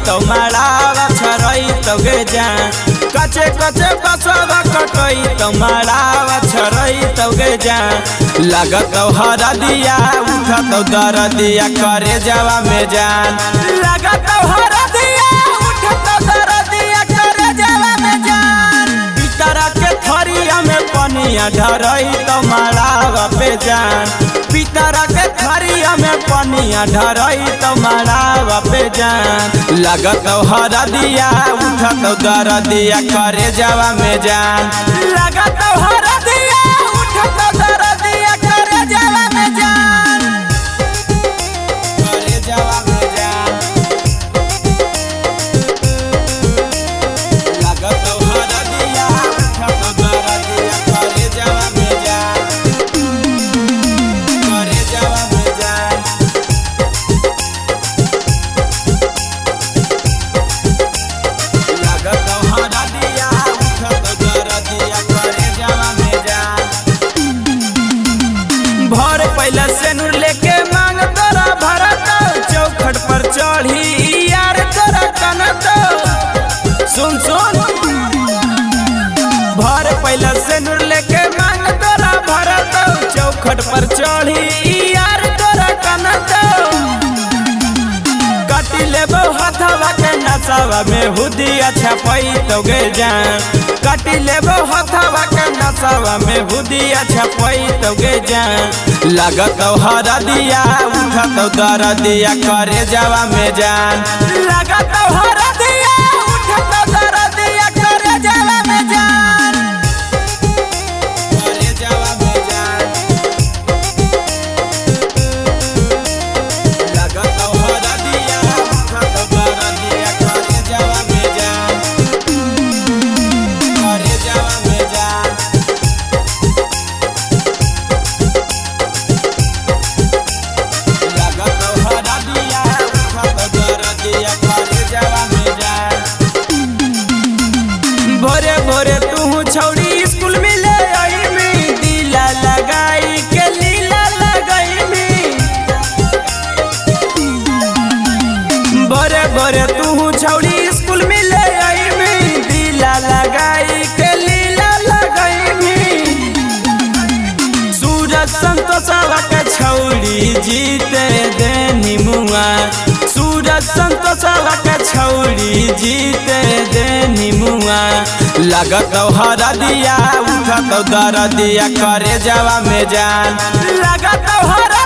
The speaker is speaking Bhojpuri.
तो माड़ावा छरई तो गे जान कचे कचे बसवा कटई तो माड़ावा छरई तो गे जान लागत हरा दिया उठा तो दर दिया करे जावा में जान लागत हरा दिया उठा तो दर दिया करे जावा में जान पितरा के थरिया में पनिया ढरई तो माड़ावा पे जान पितरा के थरिया में पनिया ढरई तो माड़ावा पे जान लागत हरा दिया उठा तो दर दिया करे जावा में जान लागत हरा दिया उठा तो दर दिया करे जावा में जान करे जावा में जान लागत हरा दिया उठा तो दर दिया करे जावा में जान करे जावा में जान लागत हरा दिया उठा तो दर दिया करे जावा में जान भर पहले सेनुर लेके मांग तोरा भरत चौखट पर चढ़ी यार तोरा कनत सुन सुन भर पहले सेनुर लेके मांग तोरा भरत चौखट पर चढ़ी यार तोरा कनत कटी लेबो हथवा के नसावा में हुदी अच्छा पई तो गे जान कटी लेबो हथवा के नसावा में हुदी अच्छा पई तो गे जान लागत हरा दिया उठा तो दर दिया करे जावा में जान लागत हरा दिया उठा तो दर दिया करे जावा में जान करे जावा में जान लागत हरा दिया उठा तो दर दिया करे जावा में जान करे जावा में जान लागत हरा दिया उठा तो दर दिया करे जावा में जान भोरे भोरे तू छौड़ी स्कूल में ले आई में दिला लगाई के लीला लगाई में भोरे भोरे तू छौड़ी स्कूल में ले आई में दिला लगाई के लीला लगाई में सूरज संतोषवा के छौड़ी जीते देनी मुआ सूरज संतोषवा के छौड़ी जीते देनी मुआ लागत हरा दिया उठा तो दर दिया करे जावा में जान लागत हरा